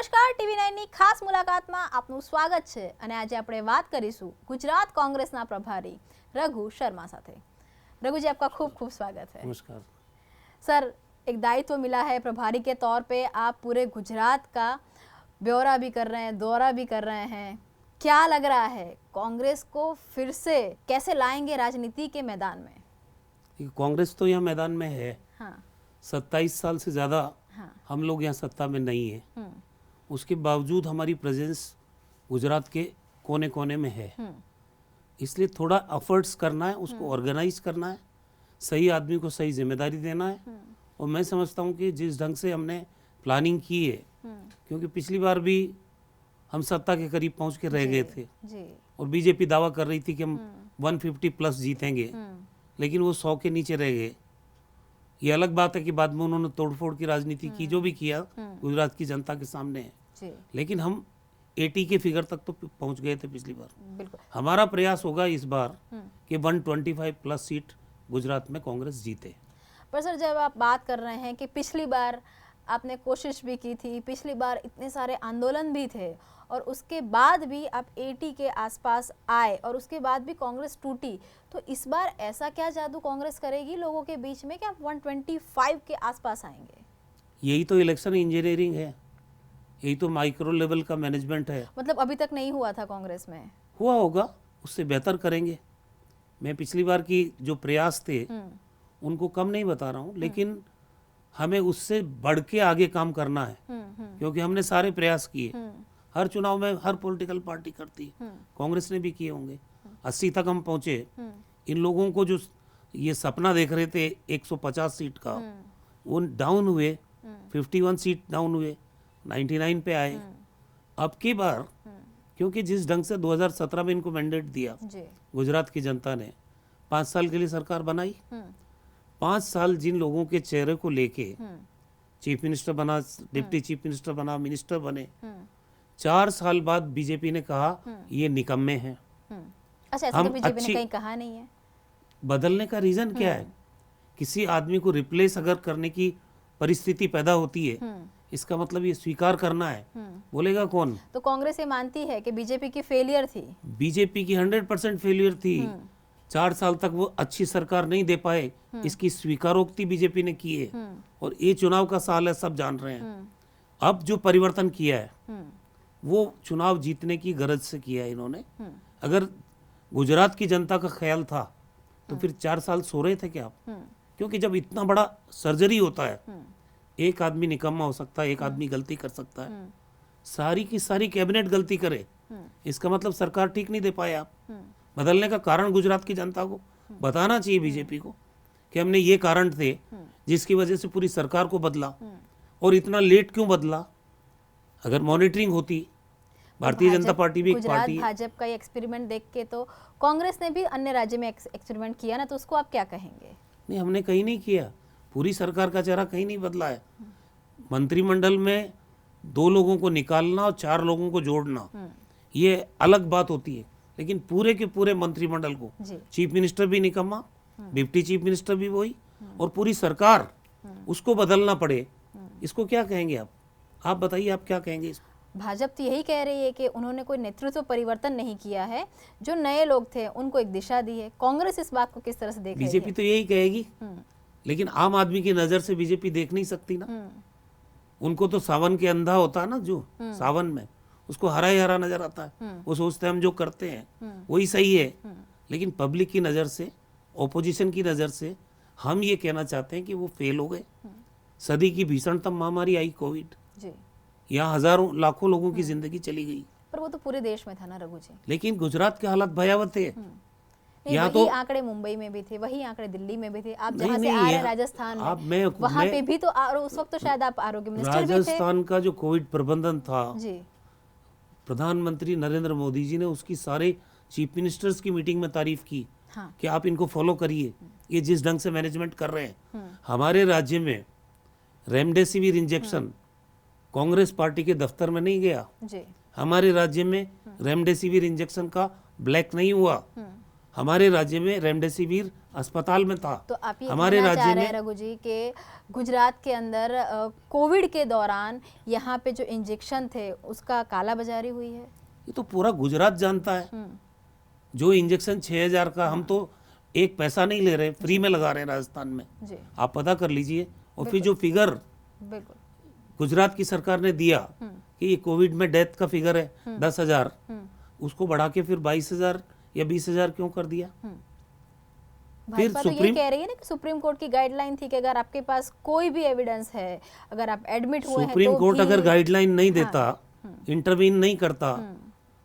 નમસ્કાર ટીવી 9 ની ખાસ મુલાકાતમાં આપનું સ્વાગત છે અને આજે આપણે વાત કરીશું ગુજરાત કોંગ્રેસના પ્રભારી રઘુ શર્मा સાથે। रघु जी आपका खूब खूब स्वागत है। नमस्कार सर, एक दायित्व मिला है प्रभारी के तौर पे, आप पूरे गुजरात का ब्यौरा भी कर रहे हैं, दौरा भी कर रहे हैं। क्या लग रहा है कांग्रेस को फिर से कैसे लाएंगे राजनीति के मैदान में? कांग्रेस तो यहाँ मैदान में है। हाँ 27 साल से ज़्यादा हाँ हम लोग यहाँ सत्ता में नहीं है, उसके बावजूद हमारी प्रेजेंस गुजरात के कोने कोने में है। इसलिए थोड़ा एफर्ट्स करना है, उसको ऑर्गेनाइज करना है, सही आदमी को सही जिम्मेदारी देना है। और मैं समझता हूँ कि जिस ढंग से हमने प्लानिंग की है, क्योंकि पिछली बार भी हम सत्ता के करीब पहुँच के रह गए थे जी और बीजेपी दावा कर रही थी कि हम 150 प्लस जीतेंगे, लेकिन वो 100 के नीचे रह गए। ये अलग बात है कि बाद में उन्होंने तोड़फोड़ की राजनीति की, जो भी किया गुजरात की जनता के सामने है, जी लेकिन हम 80 के फिगर तक तो पहुंच गए थे पिछली बार। बिल्कुल। हमारा प्रयास होगा इस बार कि 125 प्लस सीट गुजरात में कांग्रेस जीते। पर सर, जब आप बात कर रहे हैं कि पिछली बार आपने कोशिश भी की थी, पिछली बार इतने सारे आंदोलन भी थे और उसके बाद भी आप 80 के आसपास आए और उसके बाद भी कांग्रेस टूटी, तो इस बार ऐसा क्या जादू कांग्रेस करेगी लोगों के बीच में कि आप 125 के आसपास आएंगे? यही तो इलेक्शन इंजीनियरिंग है, यही तो माइक्रो लेवल का मैनेजमेंट है। मतलब अभी तक नहीं हुआ था कांग्रेस में? हुआ होगा, उससे बेहतर करेंगे। मैं पिछली बार की जो प्रयास थे उनको कम नहीं बता रहा हूँ, लेकिन हमें उससे बढ़ के आगे काम करना है, क्योंकि हमने सारे प्रयास किए। हर चुनाव में हर पॉलिटिकल पार्टी करती है, कांग्रेस ने भी किए होंगे। 80 तक हम पहुंचे। इन लोगों को जो ये सपना देख रहे थे 150 सीट का, वो डाउन हुए, 51 सीट डाउन हुए, 99 पे आए। अब की बार क्योंकि जिस ढंग से 2017 में इनको मैंडेट दिया जी गुजरात की जनता ने, 5 साल के लिए सरकार बनाई। 5 साल जिन लोगों के चेहरे को लेके चीफ मिनिस्टर बना, डिप्टी चीफ मिनिस्टर बना, मिनिस्टर बने, 4 साल बाद बीजेपी ने कहा ये निकम्मे हैं। अच्छा, ऐसा तो बीजेपी ने कहीं कहा नहीं है। बदलने का रीजन क्या है? किसी आदमी को रिप्लेस अगर करने की परिस्थिति पैदा होती है, इसका मतलब ये स्वीकार करना है। बोलेगा कौन? तो कांग्रेस ये मानती है कि बीजेपी की फेलियर थी। बीजेपी की 100% फेलियर थी। 4 साल तक वो अच्छी सरकार नहीं दे पाए, इसकी स्वीकारोक्ति बीजेपी ने की है। और ये चुनाव का साल है, सब जान रहे हैं। अब जो परिवर्तन किया है वो चुनाव जीतने की गरज से किया है इन्होंने। अगर गुजरात की जनता का ख्याल था तो फिर 4 साल सो रहे थे क्या आप? क्योंकि जब इतना बड़ा सर्जरी होता है, एक आदमी निकम्मा हो सकता है, एक आदमी गलती कर सकता है, सारी की सारी कैबिनेट गलती करे, इसका मतलब सरकार ठीक नहीं दे पाए आप। बदलने का कारण गुजरात की जनता को बताना चाहिए बीजेपी को कि हमने ये कारण थे जिसकी वजह से पूरी सरकार को बदला, और इतना लेट क्यों बदला। अगर मॉनिटरिंग होती, भारतीय जनता पार्टी भी एक पार्टी है। भाजपा का ये एक्सपेरिमेंट देख के तो कांग्रेस ने भी अन्य राज्य में एक्सपेरिमेंट किया ना, तो उसको आप क्या कहेंगे? नहीं, हमने कहीं नहीं किया, पूरी सरकार का चेहरा कहीं नहीं बदला है। मंत्रिमंडल में 2 लोगों को निकालना और 4 लोगों को जोड़ना, ये अलग बात होती है, लेकिन पूरे के पूरे मंत्रिमंडल को, चीफ मिनिस्टर भी निकम्मा, डिप्टी चीफ मिनिस्टर भी वही, और पूरी सरकार, उसको बदलना पड़े, इसको क्या कहेंगे आप? आप बताइए, आप क्या कहेंगे इसको? भाजपा तो यही कह रही है कि उन्होंने कोई नेतृत्व परिवर्तन नहीं किया है, जो नए लोग थे उनको एक दिशा दी है। कांग्रेस इस बात को किस तरह से देख रही है? बीजेपी तो यही कहेगी, लेकिन आम आदमी की नजर से बीजेपी देख नहीं सकती ना। उनको तो सावन के अंधा होता है ना, जो सावन में उसको हरा ही हरा नजर आता है, वो सोचते हैं हम जो करते हैं वही सही है। लेकिन पब्लिक की नजर से, ओपोजिशन की नजर से हम ये कहना चाहते हैं कि वो फेल हो गए। सदी की भीषणतम महामारी आई कोविड, यहाँ हजारों लाखों लोगों की जिंदगी चली गई, पर वो तो पूरे देश में था ना रघु जी। लेकिन गुजरात के हालात भयावह थे। यहाँ तो आंकड़े मुंबई में भी थे, वही आंकड़े दिल्ली में भी थे। आप जहाँ से आ रहे हैं राजस्थान में, वहाँ पे भी तो उस वक्त तो शायद आप आरोग्य मिनिस्टर भी थे। राजस्थान का जो कोविड प्रबंधन था जी, प्रधानमंत्री नरेंद्र मोदी जी ने उसकी सारे चीफ मिनिस्टर्स की मीटिंग में तारीफ की कि आप इनको फॉलो करिए, ये जिस ढंग से मैनेजमेंट कर रहे हैं। हमारे राज्य में रेमडेसिविर इंजेक्शन कांग्रेस पार्टी के दफ्तर में नहीं गया जी। हमारे राज्य में रेमडेसिविर इंजेक्शन का ब्लैक नहीं हुआ। हमारे राज्य में रेमडेसिविर अस्पताल में था। तो आप ये हमारे कहना राज्य चाह रहे हैं में रघु जी कि गुजरात के अंदर कोविड के दौरान यहाँ पे जो इंजेक्शन थे उसका कालाबाजारी हुई है। ये तो पूरा गुजरात जानता है। जो इंजेक्शन 6,000 का, हम तो एक पैसा नहीं ले रहे, फ्री में लगा रहे हैं राजस्थान में, जी आप पता कर लीजिए। और फिर जो फिगर बिल्कुल गुजरात की सरकार ने दिया कि ये कोविड में डेथ का फिगर है 10,000, उसको बढ़ा के फिर 22,000 या 20,000 क्यों कर दिया? फिर भाजपा तो ये कह रही है ना कि सुप्रीम कोर्ट की गाइडलाइन थी कि अगर आपके पास कोई भी एविडेंस है, अगर आप एडमिट हुए हैं सुप्रीम तो कोर्ट भी अगर गाइडलाइन नहीं देता, इंटरवीन नहीं करता,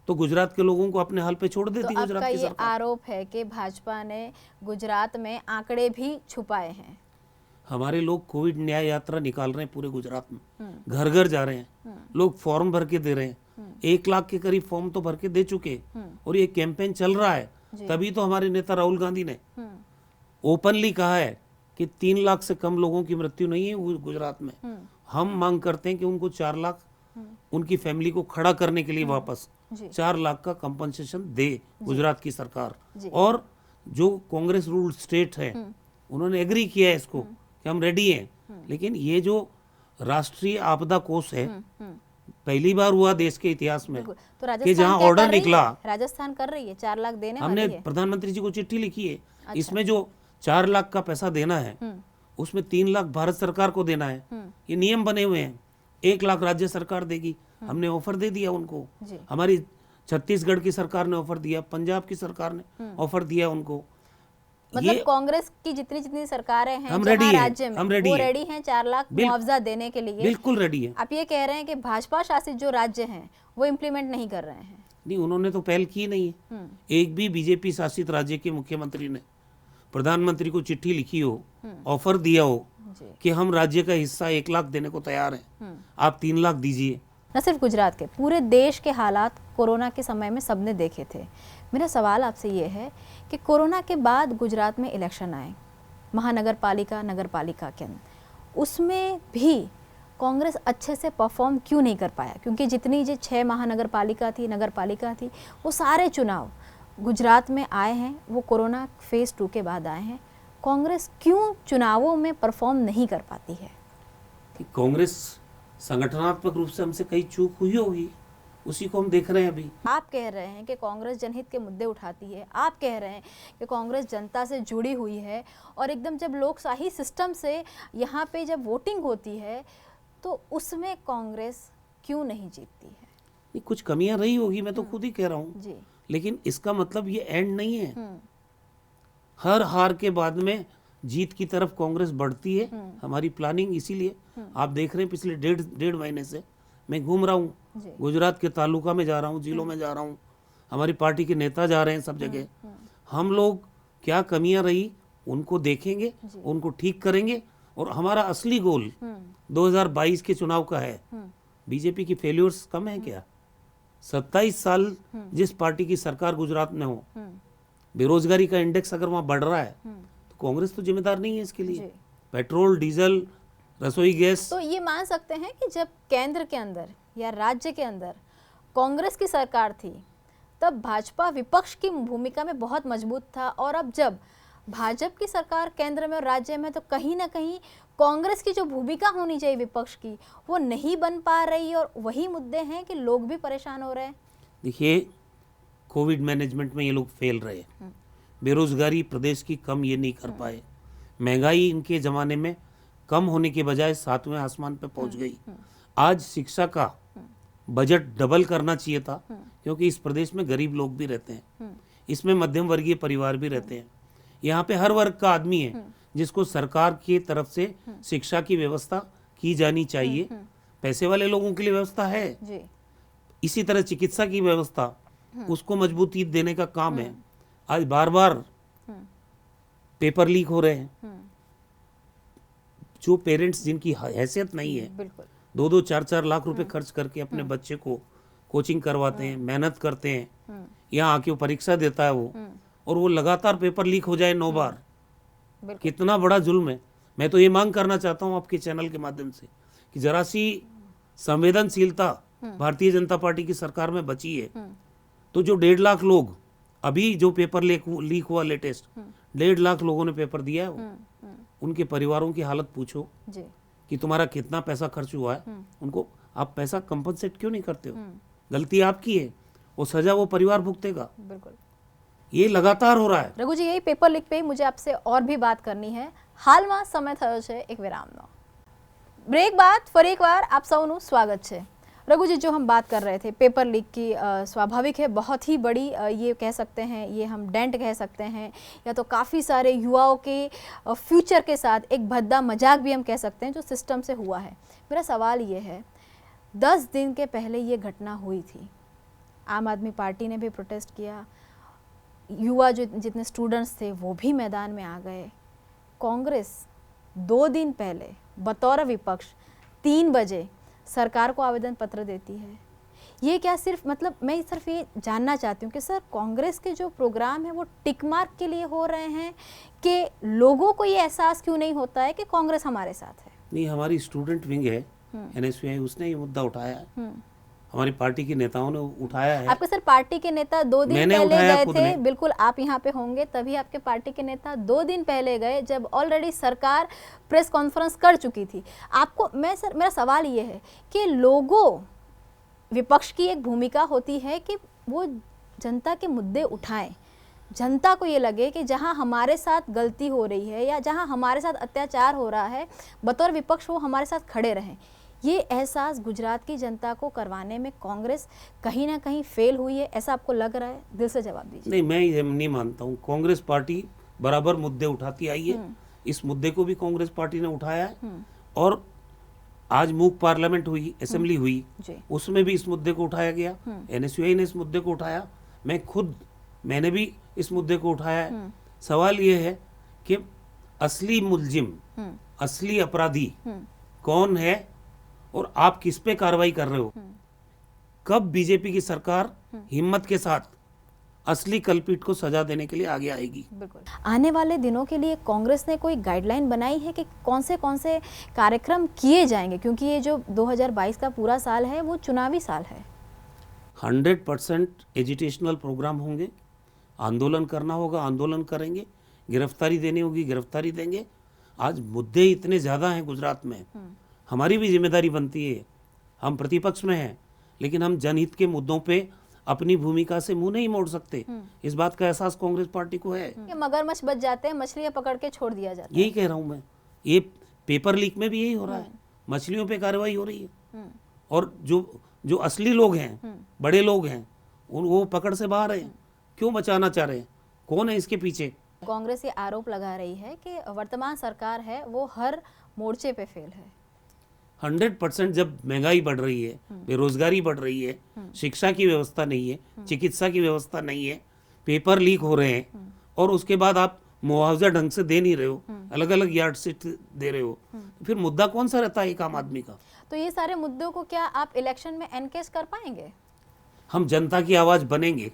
तो गुजरात के लोगों को अपने हाल पे छोड़ देती तो गुजरात आपका की ये सरकार। आरोप है कि भाजपा ने गुजरात में आंकड़े भी छुपाए हैं। हमारे लोग कोविड न्याय यात्रा निकाल रहे हैं पूरे गुजरात में, घर घर जा रहे हैं, लोग फॉर्म भर के दे रहे हैं, 1 लाख के करीब फॉर्म तो भर के दे चुके, और ये कैंपेन चल रहा है। तभी तो हमारे नेता राहुल गांधी ने ओपनली कहा है कि 3 लाख से कम लोगों की मृत्यु नहीं है गुजरात में। हम मांग करते हैं कि उनको 4 लाख उनकी फैमिली को खड़ा करने के लिए वापस 4 लाख का कंपनसेशन दे गुजरात की सरकार। और जो कांग्रेस रूल स्टेट है उन्होंने एग्री किया है इसको कि हम रेडी हैं। लेकिन ये जो राष्ट्रीय आपदा कोष है, पहली बार हुआ देश के इतिहास में तो कि राजस्थान जहां क्या ऑर्डर कर रही निकला, है? राजस्थान कर रही है, 4 लाख देने हमने वाली है। प्रधानमंत्री जी को चिट्ठी लिखी है। इसमें जो 4 लाख का पैसा देना है उसमें 3 लाख भारत सरकार को देना है। ये नियम बने हुए हैं। 1 लाख राज्य सरकार देगी। हमने ऑफर दे दिया उनको। हमारी छत्तीसगढ़ की सरकार ने ऑफर दिया, पंजाब की सरकार ने ऑफर दिया उनको। मतलब कांग्रेस की जितनी जितनी सरकारें हैं हम जहां रेडी हैं, राज्य में हम रेडी वो हैं। रेडी हैं 4 लाख मुआवजा देने के लिए। बिल्कुल रेडी है। आप ये कह रहे हैं कि भाजपा शासित जो राज्य हैं वो इम्प्लीमेंट नहीं कर रहे हैं। नहीं, उन्होंने तो पहल की नहीं है। एक भी बीजेपी शासित राज्य के मुख्यमंत्री ने प्रधानमंत्री को चिट्ठी लिखी हो, ऑफर दिया हो कि हम राज्य का हिस्सा 1 लाख देने को तैयार हैं, आप 3 लाख दीजिए। न सिर्फ गुजरात के, पूरे देश के हालात कोरोना के समय में सबने देखे थे। मेरा सवाल आपसे ये है कि कोरोना के बाद गुजरात में इलेक्शन आए, महानगर पालिका, नगर पालिका के अंदर, उसमें भी कांग्रेस अच्छे से परफॉर्म क्यों नहीं कर पाया? क्योंकि जितनी जो 6 महानगर पालिका थी, नगर पालिका थी, वो सारे चुनाव गुजरात में आए हैं, वो कोरोना फेज़ 2 के बाद आए हैं। कांग्रेस क्यों चुनावों में परफॉर्म नहीं कर पाती है? कि कांग्रेस संगठनात्मक रूप से हमसे कई चूक हुई होगी, उसी को हम देख रहे हैं अभी। आप कह रहे हैं कि कांग्रेस जनहित के मुद्दे उठाती है, आप कह रहे हैं कि कांग्रेस जनता से जुड़ी हुई है, और एकदम जब लोकशाही सिस्टम से यहाँ पे जब वोटिंग होती है तो उसमें कांग्रेस क्यों नहीं जीतती है? ये कुछ कमियां रही होगी, मैं तो खुद ही कह रहा हूँ जी। लेकिन इसका मतलब ये एंड नहीं है। हर हार के बाद में जीत की तरफ कांग्रेस बढ़ती है। हमारी प्लानिंग इसीलिए आप देख रहे हैं, पिछले डेढ़ महीने से मैं घूम रहा हूँ, गुजरात के तालुका में जा रहा हूँ, जिलों में जा रहा हूँ, हमारी पार्टी के नेता जा रहे हैं सब जगह। हम लोग क्या कमियां रही उनको देखेंगे, उनको ठीक करेंगे, और हमारा असली गोल 2022 के चुनाव का है। बीजेपी की फेल्यूर्स कम है क्या? 27 साल जिस पार्टी की सरकार गुजरात में हो, बेरोजगारी का इंडेक्स अगर वहां बढ़ रहा है तो कांग्रेस तो जिम्मेदार नहीं है इसके लिए। पेट्रोल, डीजल, रसोई गैस। तो ये मान सकते हैं कि जब केंद्र के अंदर या राज्य के अंदर कांग्रेस की सरकार थी तब भाजपा विपक्ष की भूमिका में बहुत मजबूत था, और अब जब भाजपा की सरकार केंद्र में और राज्य में, तो कहीं ना कहीं कांग्रेस की जो भूमिका होनी चाहिए विपक्ष की वो नहीं बन पा रही, और वही मुद्दे हैं कि लोग भी परेशान हो रहे हैं। देखिए, कोविड मैनेजमेंट में ये लोग फेल रहे, बेरोजगारी प्रदेश की कम ये नहीं कर पाए, महंगाई इनके ज़माने में कम होने के बजाय 7वें आसमान पे पहुंच गई। आज शिक्षा का बजट डबल करना चाहिए था, क्योंकि इस प्रदेश में गरीब लोग भी रहते हैं, इसमें मध्यम वर्गीय परिवार भी रहते हैं, यहाँ पे हर वर्ग का आदमी है जिसको सरकार की तरफ से शिक्षा की व्यवस्था की जानी चाहिए। पैसे वाले लोगों के लिए व्यवस्था है जी। इसी तरह चिकित्सा की व्यवस्था, उसको मजबूती देने का काम है। आज बार बार पेपर लीक हो रहे हैं। जो पेरेंट्स जिनकी हैसियत नहीं है, बिल्कुल 2-2, 4-4 लाख रुपए खर्च करके अपने बच्चे को कोचिंग करवाते हैं, मेहनत करते हैं, यहाँ आके वो परीक्षा देता है वो, और वो लगातार पेपर लीक हो जाए 9 बार, कितना बड़ा जुल्म है। मैं तो ये मांग करना चाहता हूँ आपके चैनल के माध्यम से कि जरा सी संवेदनशीलता भारतीय जनता पार्टी की सरकार में बची है। तो जो 1.5 लाख लोग अभी जो पेपर लीक हुआ लेटेस्ट, 1.5 लाख लोगों ने पेपर दिया है वो। उनके परिवारों की हालत पूछो जी। कि तुम्हारा कितना पैसा खर्च हुआ है, उनको आप पैसा कंपनसेट क्यों नहीं करते हो? गलती आपकी है, वो सजा वो परिवार भुगतेगा। बिल्कुल ये लगातार हो रहा है। रघु जी, यही पेपर लीक पे ही मुझे आपसे और भी बात करनी है। हालમાં समय થયો છે એક વિરામનો। બ્રેક બાદ ફરી એકવાર આપ સૌનું સ્વાગત છે। रघु जी, जो हम बात कर रहे थे पेपर लीक की, स्वाभाविक है बहुत ही बड़ी ये कह सकते हैं, ये हम डेंट कह सकते हैं, या तो काफ़ी सारे युवाओं के फ्यूचर के साथ एक भद्दा मजाक भी हम कह सकते हैं जो सिस्टम से हुआ है। मेरा सवाल ये है, 10 दिन के पहले ये घटना हुई थी, आम आदमी पार्टी ने भी प्रोटेस्ट किया, युवा जो जितने स्टूडेंट्स थे वो भी मैदान में आ गए। कांग्रेस 2 दिन पहले बतौर विपक्ष 3 बजे सरकार को आवेदन पत्र देती है। ये क्या सिर्फ, मतलब मैं सिर्फ ये जानना चाहती हूँ कि सर कांग्रेस के जो प्रोग्राम है वो टिक मार्क के लिए हो रहे हैं कि लोगों को ये एहसास क्यों नहीं होता है कि कांग्रेस हमारे साथ है? नहीं, हमारी स्टूडेंट विंग है NSUI, उसने ये मुद्दा उठाया है, हमारी पार्टी के नेताओं ने उठाया है। आपके सर पार्टी के नेता 2 दिन मैंने पहले उठाया गए खुद थे, ने। बिल्कुल आप यहाँ पे होंगे तभी आपके पार्टी के नेता 2 दिन पहले गए जब ऑलरेडी सरकार प्रेस कॉन्फ्रेंस कर चुकी थी। आपको मैं सर, मेरा सवाल ये है कि लोगों, विपक्ष की एक भूमिका होती है कि वो जनता के मुद्दे उठाएं, जनता को ये लगे कि जहाँ हमारे साथ गलती हो रही है या जहाँ हमारे साथ अत्याचार हो रहा है, बतौर विपक्ष वो हमारे साथ खड़े रहें। ये एहसास गुजरात की जनता को करवाने में कांग्रेस कहीं ना कहीं फेल हुई है, ऐसा आपको लग रहा है? दिल से जवाब दीजिए। नहीं, मैं ये नहीं मानता हूँ। कांग्रेस पार्टी बराबर मुद्दे उठाती आई है। इस मुद्दे को भी कांग्रेस पार्टी ने उठाया है, और आज मूक पार्लियामेंट हुई, असेंबली हुई, जी। उसमें भी इस मुद्दे को उठाया गया। NSUI ने इस मुद्दे को उठाया, मैंने भी इस मुद्दे को उठाया है। सवाल ये है कि असली मुलजिम, असली अपराधी कौन है और आप किस पे कार्रवाई कर रहे हो? कब बीजेपी की सरकार हिम्मत के साथ असली कल्पिट को सजा देने के लिए आगे आएगी? बिल्कुल। आने वाले दिनों के लिए कांग्रेस ने कोई गाइडलाइन बनाई है कि कौन से कार्यक्रम किए जाएंगे, क्योंकि ये जो 2022 का पूरा साल है वो चुनावी साल है। 100% एजुटेशनल प्रोग्राम होंगे, आंदोलन करना होगा, आंदोलन करेंगे, गिरफ्तारी देनी होगी, गिरफ्तारी देंगे। आज मुद्दे इतने ज़्यादा हैं गुजरात में, हमारी भी जिम्मेदारी बनती है। हम प्रतिपक्ष में हैं, लेकिन हम जनहित के मुद्दों पे अपनी भूमिका से मुंह नहीं मोड़ सकते। इस बात का एहसास कांग्रेस पार्टी को है। कि मगरमच्छ बच जाते हैं, मछलियां पकड़ के छोड़ दिया जाता है। यही कह रहा हूं मैं, ये पेपर लीक में भी यही हो रहा है, मछलियों पे कार्रवाई हो रही है, और जो असली लोग हैं, बड़े लोग हैं, वो पकड़ से बाहर हैं। क्यों बचाना चाह रहे हैं? कौन है इसके पीछे? कांग्रेस ये आरोप लगा रही है कि वर्तमान सरकार है वो हर मोर्चे पे फेल है। 100%। जब महंगाई बढ़ रही है, बेरोजगारी बढ़ रही है, शिक्षा की व्यवस्था नहीं है, चिकित्सा की व्यवस्था नहीं है, पेपर लीक हो रहे हैं, और उसके बाद आप मुआवजा ढंग से दे नहीं रहे हो, अलग अलग यार्ड से दे रहे हो, तो फिर मुद्दा कौन सा रहता है एक आम आदमी का? तो ये सारे मुद्दों को क्या आप इलेक्शन में एनकेस कर पाएंगे? हम जनता की आवाज बनेंगे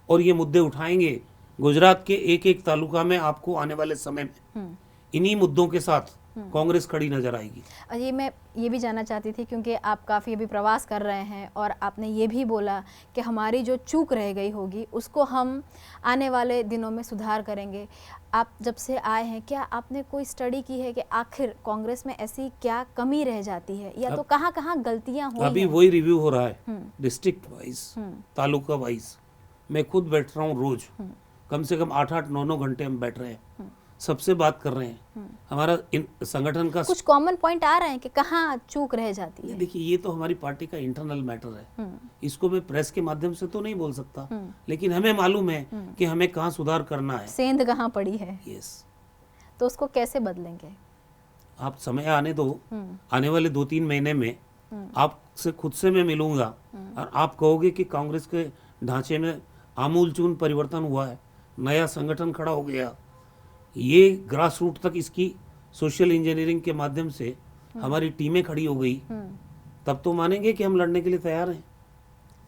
और ये मुद्दे उठाएंगे। गुजरात के एक एक तालुका में आपको आने वाले समय में इन्हीं मुद्दों के साथ कांग्रेस खड़ी नजर आएगी। ये मैं ये भी जानना चाहती थी, क्योंकि आप काफ़ी अभी प्रवास कर रहे हैं और आपने ये भी बोला कि हमारी जो चूक रह गई होगी उसको हम आने वाले दिनों में सुधार करेंगे। आप जब से आए हैं, क्या आपने कोई स्टडी की है कि आखिर कांग्रेस में ऐसी क्या कमी रह जाती है, या तो कहाँ कहाँ गलतियाँ हुई अभी हैं? वही रिव्यू हो रहा है, डिस्ट्रिक्ट वाइज, तालुका वाइज। मैं खुद बैठ रहा हूँ रोज, कम से कम 8-8, 9-9 घंटे हम बैठ रहे हैं, सबसे बात कर रहे हैं। हमारा संगठन का कुछ कॉमन पॉइंट आ रहे हैं कि कहाँ चूक रह जाती है? देखिए, ये तो हमारी पार्टी का इंटरनल मैटर है, इसको मैं प्रेस के माध्यम से तो नहीं बोल सकता, लेकिन हमें मालूम है कि हमें कहाँ सुधार करना है, सेंध कहाँ पड़ी है। यस। तो उसको कैसे बदलेंगे? आप समय आने दो, आने वाले 2-3 महीने में आपसे खुद से मैं मिलूंगा, और आप कहोगे कि कांग्रेस के ढांचे में आमूलचूल परिवर्तन हुआ है, नया संगठन खड़ा हो गया, ये ग्रास रूट तक इसकी सोशल इंजीनियरिंग के माध्यम से हमारी टीमें खड़ी हो गई, तब तो मानेंगे कि हम लड़ने के लिए तैयार हैं।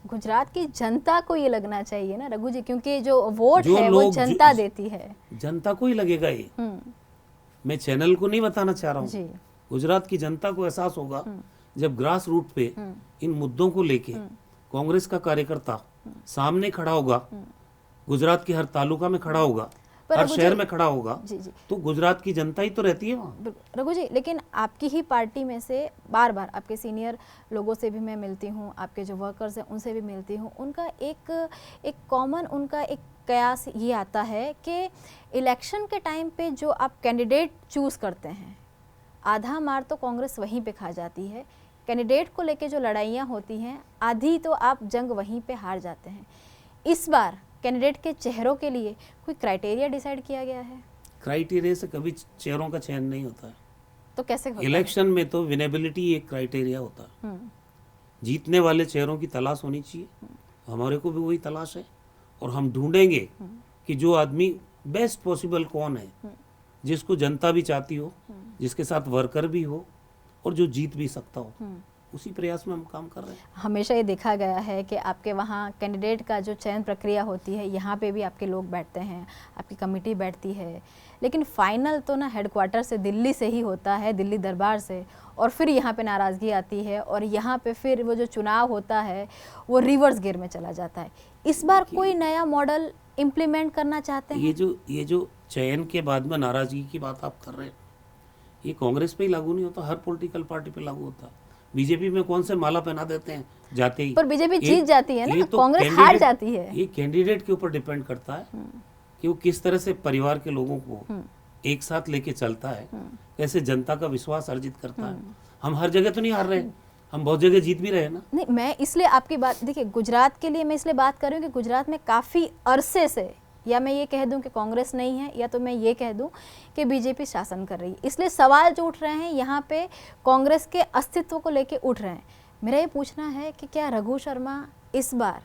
गुजरात की जनता को ये लगना चाहिए ना रघु जी, क्योंकि जो वोट है वो जनता देती है। जनता को ही लगेगा ये, मैं चैनल को नहीं बताना चाह रहा हूँ। गुजरात की जनता को एहसास होगा जब ग्रास रूट पे इन मुद्दों को लेके कांग्रेस का कार्यकर्ता सामने खड़ा होगा, गुजरात के हर तालुका में खड़ा होगा, पर हर रघु शहर जी- में खड़ा होगा, जी जी तो गुजरात की जनता ही तो रहती है वहाँ। रघु जी, लेकिन आपकी ही पार्टी में से बार बार आपके सीनियर लोगों से भी मैं मिलती हूँ, आपके जो वर्कर्स हैं उनसे भी मिलती हूँ, उनका एक कॉमन उनका एक कयास ये आता है कि इलेक्शन के टाइम पे जो आप कैंडिडेट चूज़ करते हैं, आधा मार तो कांग्रेस वहीं पे खा जाती है। कैंडिडेट को लेके जो लड़ाइयाँ होती हैं, आधी तो आप जंग वहीं पे हार जाते हैं। इस बार कैंडिडेट के चेहरों के लिए कोई क्राइटेरिया डिसाइड किया गया है? क्राइटेरिया से कभी चेहरों का चयन नहीं होता है। तो कैसे होता है? इलेक्शन में तो विनेबिलिटी एक क्राइटेरिया होता है। जीतने वाले चेहरों की तलाश होनी चाहिए, हमारे को भी वही तलाश है, और हम ढूंढेंगे कि जो आदमी बेस्ट पॉसिबल कौन है, जिसको जनता भी चाहती हो, जिसके साथ वर्कर भी हो और जो जीत भी सकता हो, उसी प्रयास में हम काम कर रहे हैं। हमेशा ये देखा गया है कि आपके वहाँ कैंडिडेट का जो चयन प्रक्रिया होती है, यहाँ पे भी आपके लोग बैठते हैं, आपकी कमेटी बैठती है, लेकिन फाइनल तो ना हेडक्वार्टर से, दिल्ली से ही होता है, दिल्ली दरबार से, और फिर यहाँ पे नाराज़गी आती है, और यहाँ पे फिर वो जो चुनाव होता है वो रिवर्स गियर में चला जाता है। इस बार कोई नया मॉडल इम्प्लीमेंट करना चाहते हैं? ये जो चयन के बाद में नाराजगी की बात आप कर रहे हैं, ये कांग्रेस पे ही लागू नहीं होता, हर पॉलिटिकल पार्टी पे लागू होता है। बीजेपी में कौन से माला पहना देते हैं जाते ही, पर बीजेपी जीत जाती है ना, ये तो कांग्रेस हार जाती है। ये कैंडिडेट के ऊपर डिपेंड करता है कि वो किस तरह से परिवार के लोगों को एक साथ लेके चलता है, कैसे जनता का विश्वास अर्जित करता है। हम हर जगह तो नहीं हार रहे, हम बहुत जगह जीत भी रहे हैं ना। नहीं, मैं इसलिए आपकी बात, देखिए गुजरात के लिए मैं इसलिए बात कर रही हूँ कि गुजरात में काफ़ी अरसे से, या मैं ये कह दूं कि कांग्रेस नहीं है, या तो मैं ये कह दूं कि बीजेपी शासन कर रही है, इसलिए सवाल जो उठ रहे हैं यहाँ पे कांग्रेस के अस्तित्व को लेके उठ रहे हैं। मेरा ये पूछना है कि क्या रघु शर्मा इस बार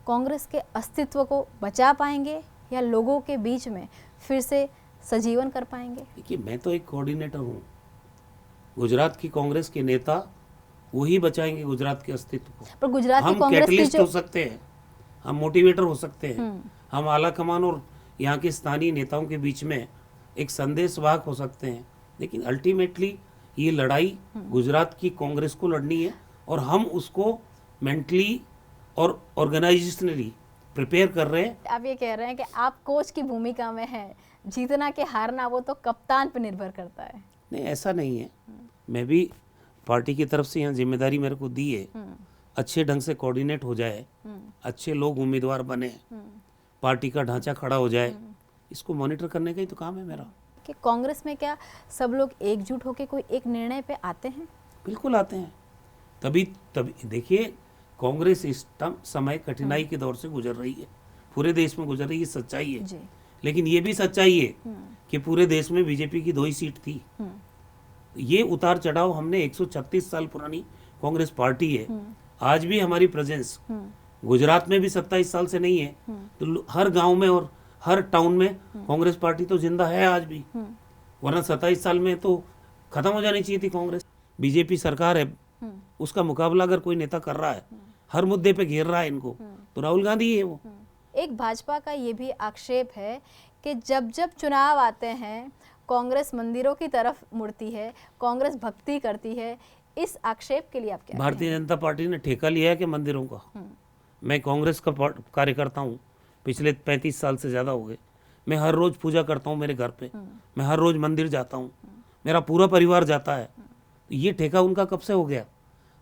कांग्रेस के अस्तित्व को बचा पाएंगे, या लोगों के बीच में फिर से सजीवन कर पाएंगे? देखिए, मैं तो एक कोऑर्डिनेटर हूँ, गुजरात की कांग्रेस के नेता वही बचाएंगे गुजरात के अस्तित्व को। पर गुजरात की हम कांग्रेस की कैटलिस्ट जो हो सकते हैं, हम मोटिवेटर हो सकते हैं, हम आला कमान और यहाँ के स्थानीय नेताओं के बीच में एक संदेशवाहक हो सकते हैं, लेकिन अल्टीमेटली ये लड़ाई गुजरात की कांग्रेस को लड़नी है, और हम उसको मेंटली और ऑर्गेनाइजेशनली प्रिपेयर कर रहे हैं। आप ये कह रहे हैं कि आप कोच की भूमिका में हैं, जीतना के हारना वो तो कप्तान पर निर्भर करता है? नहीं, ऐसा नहीं है। मैं भी पार्टी की तरफ से यहाँ जिम्मेदारी मेरे को दी है, अच्छे ढंग से कोऑर्डिनेट हो जाए, अच्छे लोग उम्मीदवार बने, पार्टी का ढांचा खड़ा हो जाए, इसको मॉनिटर करने का ही तो काम है मेरा। कि कांग्रेस में क्या सब लोग एकजुट होकर कोई एक निर्णय पे आते हैं? बिल्कुल आते हैं, तभी देखिए, कांग्रेस इस समय कठिनाई के दौर से गुजर रही है, पूरे देश में गुजर रही है, सच्चाई है। जी। लेकिन ये भी सच्चाई है कि पूरे देश में बीजेपी की 2 ही सीट थी। ये उतार चढ़ाव, हमने 136 साल पुरानी कांग्रेस पार्टी है, आज भी हमारी प्रेजेंस गुजरात में भी 27 साल से नहीं है, तो हर गांव में और हर टाउन में कांग्रेस पार्टी तो जिंदा है आज भी, वरना 27 साल में तो खत्म हो जानी चाहिए थी कांग्रेस। बीजेपी सरकार है, उसका मुकाबला अगर कोई नेता कर रहा है, हर मुद्दे पे घेर रहा है इनको, तो राहुल गांधी है वो। एक भाजपा का ये भी आक्षेप है कि जब जब चुनाव आते हैं कांग्रेस मंदिरों की तरफ मुड़ती है, कांग्रेस भक्ति करती है। इस आक्षेप के लिए आप क्या? भारतीय जनता पार्टी ने ठेका लिया है कि मंदिरों का। मैं कांग्रेस का कार्यकर्ता हूँ, पिछले 35 साल से ज़्यादा हो गए। मैं हर रोज़ पूजा करता हूँ मेरे घर पे, मैं हर रोज़ मंदिर जाता हूँ, मेरा पूरा परिवार जाता है। ये ठेका उनका कब से हो गया?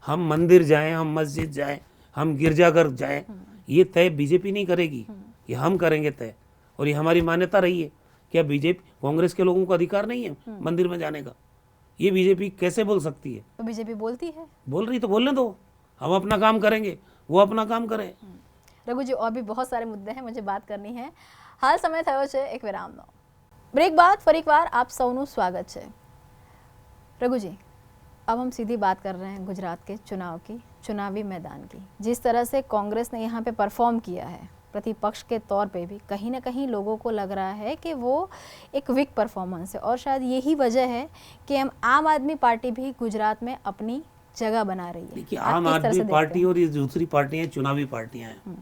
हम मंदिर जाएं, हम मस्जिद जाएं, हम गिरजाघर जाएं, ये तय बीजेपी नहीं करेगी, ये हम करेंगे तय। और ये हमारी मान्यता रही है। क्या बीजेपी, कांग्रेस के लोगों को अधिकार नहीं है मंदिर में जाने का? ये बीजेपी कैसे बोल सकती है? तो बीजेपी बोलती है, बोल रही तो बोलने दो, हम अपना काम करेंगे, वो अपना काम करे। रघु जी, और भी बहुत सारे मुद्दे हैं, मुझे बात करनी है। हाल समय થયો છે એક વિરામનો। બ્રેક બાદ ફરીકવાર આપ સૌનું સ્વાગત છે। रघु जी, अब हम सीधी बात कर रहे हैं गुजरात के चुनाव की, चुनावी मैदान की। जिस तरह से कांग्रेस ने यहाँ पे परफॉर्म किया है, प्रतिपक्ष के तौर पे भी कहीं ना कहीं लोगों को लग रहा है कि वो एक वीक परफॉर्मेंस है, और शायद यही वजह है कि हम आम आदमी पार्टी भी गुजरात में अपनी जगह बना रही है। देखिए, आम आदमी पार्टी और ये दूसरी पार्टियां चुनावी पार्टियां हैं,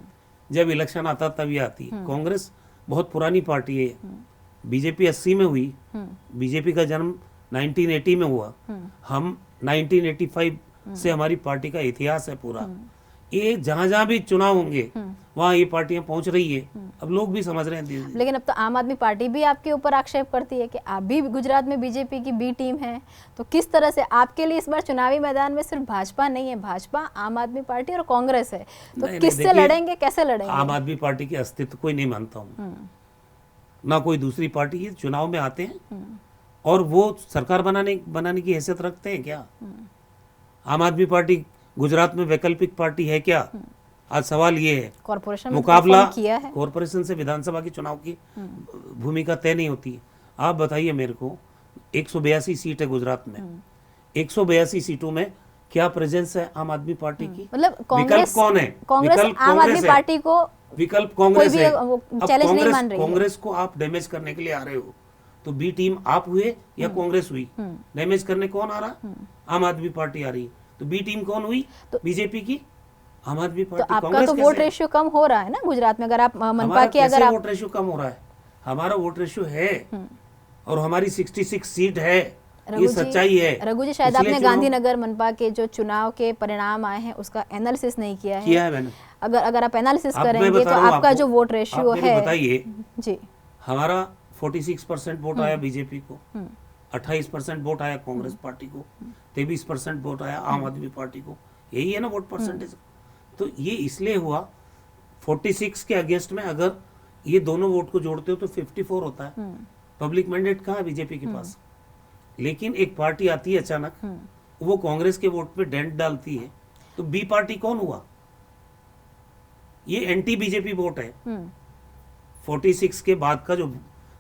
जब इलेक्शन आता तब ये आती है। कांग्रेस बहुत पुरानी पार्टी है, बीजेपी 80 में हुई, बीजेपी का जन्म 1980 में हुआ, हम 1985 से हमारी पार्टी का इतिहास है पूरा। ये जहां जहां भी चुनाव होंगे वहां ये पार्टियां पहुंच रही है। अब लोग भी समझ रहे हैं धीरे धीरे। लेकिन अब तो आम आदमी पार्टी भी आपके ऊपर आक्षेप करती है कि आप भी गुजरात में बीजेपी की बी टीम है। तो किस तरह से आपके लिए इस बार चुनावी मैदान में सिर्फ भाजपा नहीं है, भाजपा, आम आदमी पार्टी और कांग्रेस है, तो नहीं, किससे देखिए, लड़ेंगे, कैसे लड़ेंगे? आम आदमी पार्टी के अस्तित्व को ही नहीं मानता हूँ, ना कोई दूसरी पार्टी है। चुनाव में आते हैं और वो सरकार बनाने की हैसियत रखते हैं क्या? आम आदमी पार्टी गुजरात में वैकल्पिक पार्टी है क्या? आज सवाल ये है। कॉर्पोरेशन में मुकाबला परफॉर्म किया है। कॉर्पोरेशन से विधानसभा के चुनाव की भूमिका तय नहीं होती है। आप बताइए मेरे को, 182 सीट है गुजरात में, 182 सीटों में क्या प्रेजेंस है आम आदमी पार्टी की? मतलब विकल्प कांग्रेस कौन है? कांग्रेस विकल्प आम कांग्रेस आदमी है। पार्टी को विकल्प कांग्रेस कोई भी है। वो अब चैलेंज नहीं मान रही है। कांग्रेस को आप डैमेज करने के लिए आ रहे हो, तो बी टीम आप हुए या कांग्रेस हुई? डैमेज करने कौन आ रहा? आम आदमी पार्टी आ रही है। तो बी टीम कौन हुई? बीजेपी की, आम आदमी तो पार्टी। आपका कांग्रेस तो वोट रेशियो कम हो रहा है ना गुजरात में, अगर आप मनपा की अगर आप वोट रेशियो कम हो रहा है? हमारा वोट रेशियो है और हमारी 66 सीट है, ये सच्चाई है। रघु जी, शायद आपने गांधीनगर मनपा के जो चुनाव के परिणाम आए हैं उसका एनालिसिस नहीं किया है मैंने। अगर आप एनालिसिस अब मैं करेंगे बता तो रहा हूं आपका आपको, जो वोट रेशियो आप मेरे है बताइए, जी, हमारा 46% वोट आया बीजेपी को, 28% वोट आया कांग्रेस पार्टी को, 23% वोट आया आम आदमी पार्टी को। यही है ना वोट परसेंटेज। तो ये इसलिए हुआ, 46 के अगेंस्ट में अगर ये दोनों वोट को जोड़ते हो तो 54 होता है। पब्लिक मैंडेट कहाँ है बीजेपी के पास? लेकिन एक पार्टी आती है अचानक, वो कांग्रेस के वोट पे डेंट डालती है, तो बी पार्टी कौन हुआ? ये एंटी बीजेपी वोट है। 46 के बाद का जो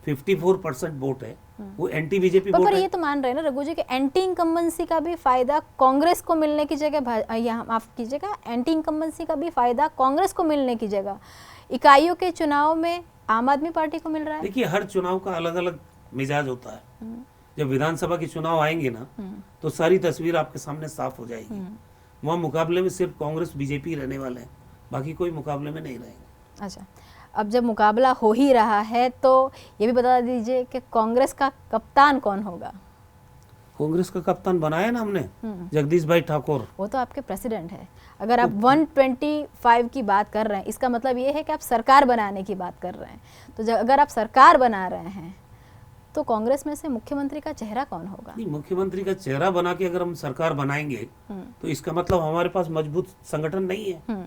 54% वोट है वो एंटी बीजेपी वोट पर है। ये तो मान रहे हैं ना रघु जी कि एंटी इनकम्बेंसी का भी फायदा कांग्रेस को मिलने की जगह, यहाँ माफ कीजिएगा, एंटी इनकम्बेंसी का भी फायदा कांग्रेस को मिलने की जगह इकाइयों के चुनाव में आम आदमी पार्टी को मिल रहा है। देखिए, हर चुनाव का अलग अलग मिजाज होता है। जब विधानसभा के चुनाव आएंगे ना तो सारी तस्वीर आपके सामने साफ हो जाएगी। वहाँ मुकाबले में सिर्फ कांग्रेस बीजेपी रहने वाले हैं, बाकी कोई मुकाबले में नहीं रहेंगे। अच्छा, अब जब मुकाबला हो ही रहा है तो ये भी बता दीजिए कि कांग्रेस का कप्तान कौन होगा? कांग्रेस का कप्तान बनाया ना हमने, जगदीश भाई ठाकुर। वो तो आपके प्रेसिडेंट है। अगर आप 125 की बात कर रहे हैं, इसका मतलब ये है कि आप सरकार बनाने की बात कर रहे हैं। तो जब अगर आप सरकार बना रहे हैं तो कांग्रेस में से मुख्यमंत्री का चेहरा कौन होगा? नहीं, मुख्यमंत्री का चेहरा बना के अगर हम सरकार बनाएंगे तो इसका मतलब हमारे पास मजबूत संगठन नहीं है।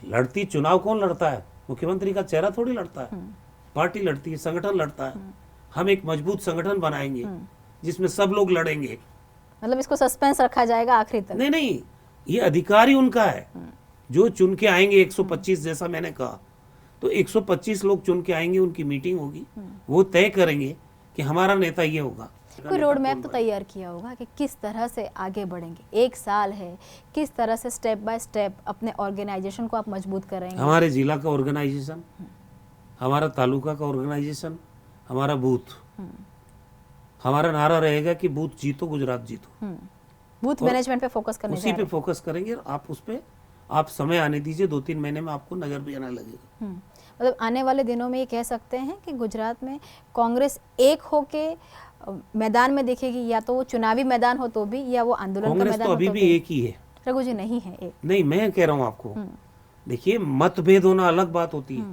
लड़ती चुनाव कौन लड़ता है? मुख्यमंत्री का चेहरा थोड़ी लड़ता है, पार्टी लड़ती है, संगठन लड़ता है। हम एक मजबूत संगठन बनाएंगे जिसमें सब लोग लड़ेंगे। मतलब इसको सस्पेंस रखा जाएगा आखिरी तक? नहीं, ये अधिकार ही उनका है। जो चुन के आएंगे 125, जैसा मैंने कहा, तो 125 लोग चुन के आएंगे, उनकी मीटिंग होगी, वो तय करेंगे कि हमारा नेता ये होगा। कोई रोड मैप तो तैयार किया होगा कि किस तरह से आगे बढ़ेंगे? 1 साल है, किस तरह से स्टेप बाय स्टेप अपने ऑर्गेनाइजेशन को आप मजबूत करेंगे? हमारे जिला का ऑर्गेनाइजेशन, हमारा तालुका का ऑर्गेनाइजेशन, हमारा बूथ, हमारा नारा रहेगा कि बूथ जीतो गुजरात जीतो। बूथ मैनेजमेंट पे फोकस करने उसी पे फोकस करेंगे। आप उस पे आप समय आने दीजिए, 2-3 महीने में आपको नजर भी आने लगेगा। मतलब आने वाले दिनों में ये कह सकते हैं कि गुजरात में कांग्रेस एक होके मैदान में दिखेगी, या तो वो चुनावी मैदान हो तो भी, या वो आंदोलन का मैदान तो हो अभी तो भी एक ही है। रघु जी, नहीं है एक। नहीं, मैं कह रहा हूँ आपको, देखिए, मतभेद होना अलग बात होती है।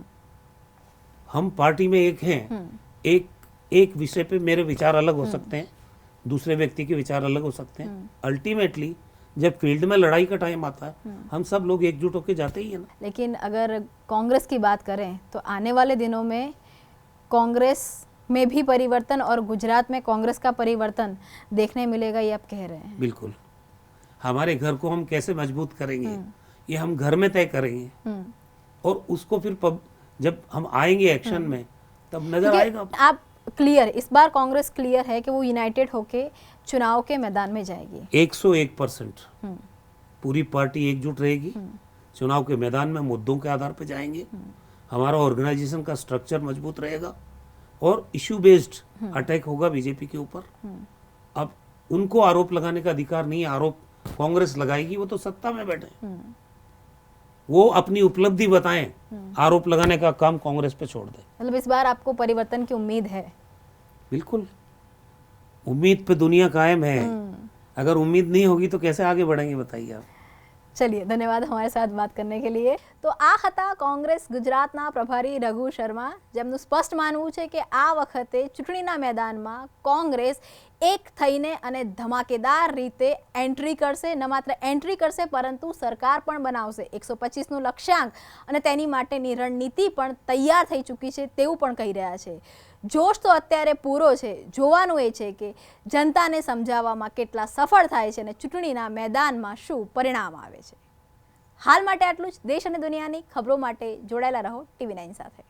हम पार्टी में एक हैं, एक विषय पे मेरे विचार अलग हो सकते हैं, दूसरे व्यक्ति के विचार अलग हो सकते हैं। अल्टीमेटली जब फील्ड में लड़ाई का टाइम आता है, हम सब लोग एकजुट होकर जाते ही है ना। लेकिन अगर कांग्रेस की बात करें तो आने वाले दिनों में कांग्रेस में भी परिवर्तन और गुजरात में कांग्रेस का परिवर्तन देखने मिलेगा, ये आप कह रहे हैं? बिल्कुल। हमारे घर को हम कैसे मजबूत करेंगे ये हम घर में तय करेंगे, और उसको फिर जब हम आएंगे एक्शन में तब नजर आएगा। आप क्लियर, इस बार कांग्रेस क्लियर है कि वो यूनाइटेड होके चुनाव के मैदान में जाएगी? 101% पूरी पार्टी एकजुट रहेगी। चुनाव के मैदान में मुद्दों के आधार पर जाएंगे। हमारा ऑर्गेनाइजेशन का स्ट्रक्चर मजबूत रहेगा और इश्यू बेस्ड अटैक होगा बीजेपी के ऊपर। अब उनको आरोप लगाने का अधिकार नहीं है, आरोप कांग्रेस लगाएगी, वो तो सत्ता में बैठे। वो अपनी उपलब्धि बताएं, आरोप लगाने का काम कांग्रेस पे छोड़ दे। मतलब इस बार आपको परिवर्तन की उम्मीद है? बिल्कुल, उम्मीद पे दुनिया कायम है। अगर उम्मीद नहीं होगी तो कैसे आगे बढ़ेंगे बताइए आप। चलिए, धन्यवाद हमारे साथ बात करने के लिए। તો આ હતા કોંગ્રેસ ગુજરાતના પ્રભારી રઘુ શર્મા, જેમનું સ્પષ્ટ માનવું છે કે આ વખતે ચૂંટણીના મેદાનમાં કોંગ્રેસ એક થઈને અને ધમાકેદાર રીતે એન્ટ્રી કરશે, ન માત્ર એન્ટ્રી કરશે પરંતુ સરકાર પણ બનાવશે। 125નું લક્ષ્યાંક અને તેની માટેની રણનીતિ પણ તૈયાર થઈ ચૂકી છે તેવું પણ કહી રહ્યા છે। જોશ તો અત્યારે પૂરો છે, જોવાનું એ છે કે જનતાને સમજાવવામાં કેટલા સફળ થાય છે અને ચૂંટણીના મેદાનમાં શું પરિણામ આવે છે। હાલ માટે આટલું જ। દેશ અને દુનિયાની ખબરો માટે જોડાયેલા રહો TV9 સાથે।